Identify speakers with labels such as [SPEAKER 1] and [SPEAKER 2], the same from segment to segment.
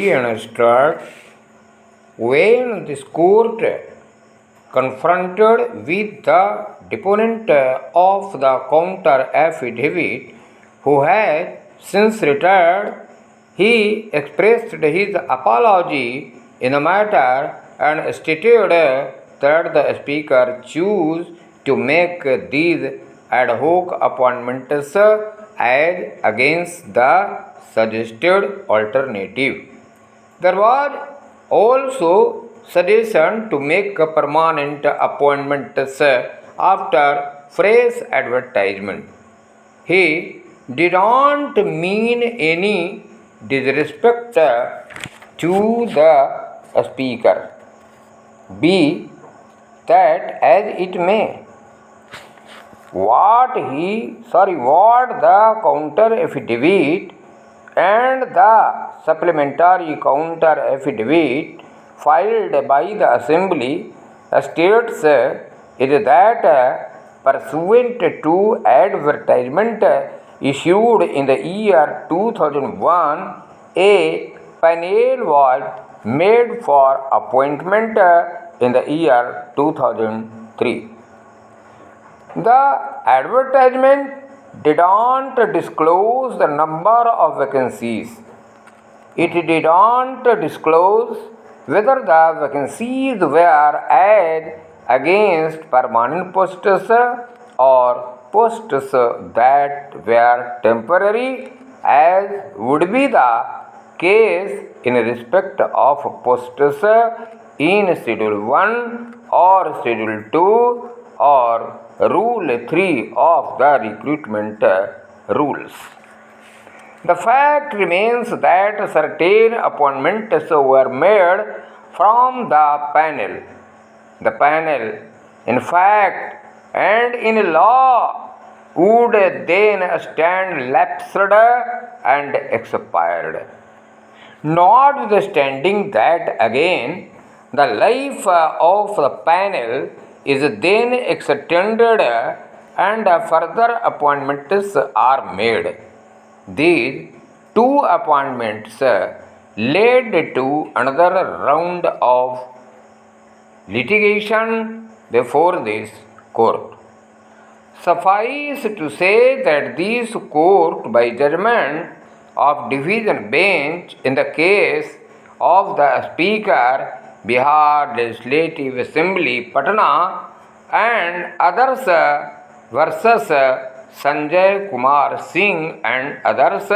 [SPEAKER 1] very unstruck when this court confronted with the deponent of the counter affidavit, who had since retired. He expressed his apology in the matter and stated that the Speaker chose to make these ad hoc appointments as against the suggested alternative. There was also suggestion to make permanent appointments after fresh advertisement. He did not mean any disrespect to the Speaker, be that as it may. What the counter affidavit and the supplementary counter affidavit filed by the Assembly states is that pursuant to advertisement issued in the year 2001, a panel was made for appointment in the year 2003. The advertisement did not disclose the number of vacancies. It did not disclose whether the vacancies were as against permanent posts or posts that were temporary, as would be the case in respect of posts in Schedule 1 or Schedule 2 or Rule 3 of the recruitment rules. The fact remains that certain appointments were made from the panel. The panel, in fact and in law, would then stand lapsed and expired. Notwithstanding that, again, the life of the panel is then extended and further appointments are made. These two appointments led to another round of litigation before this court. Suffice to say that this court, by judgment of division bench in the case of the Speaker, Bihar Legislative Assembly, Patna, and others versus Sanjay Kumar Singh and others,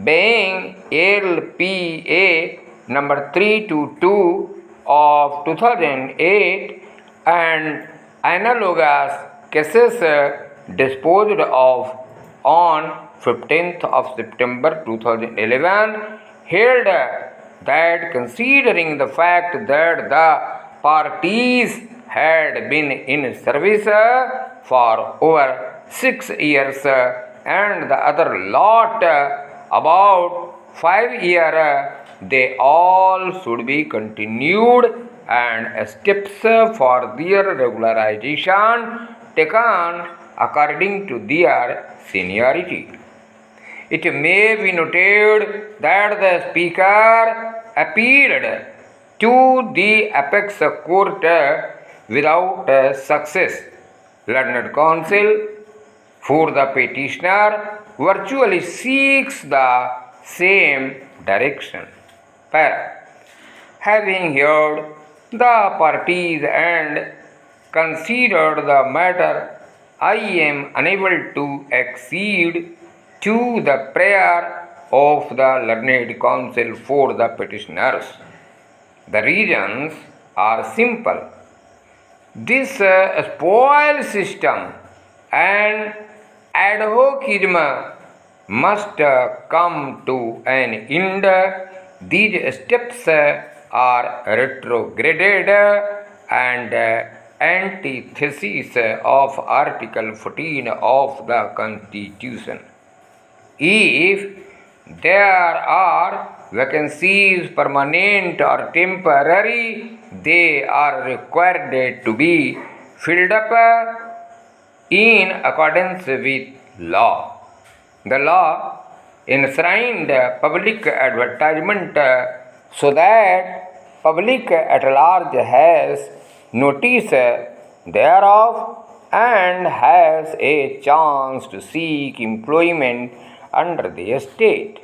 [SPEAKER 1] being LPA number 322 of 2008 and analogous cases disposed of on 15th of September 2011, held that considering the fact that the parties had been in service for over 6 years and the other lot about 5 years, they all should be continued and steps for their regularization taken according to their seniority. It may be noted that the Speaker appealed to the apex court without success. Learned counsel for the petitioner virtually seeks the same direction. Having heard the parties and considered the matter, I am unable to accede to the prayer of the learned counsel for the petitioners. The reasons are simple. This spoiled system and ad hocism must come to an end. These steps are retrograded and antithesis of Article 14 of the Constitution. If there are vacancies permanent or temporary, they are required to be filled up in accordance with law. The law enshrined public advertisement so that public at large has notice thereof and has a chance to seek employment under the estate.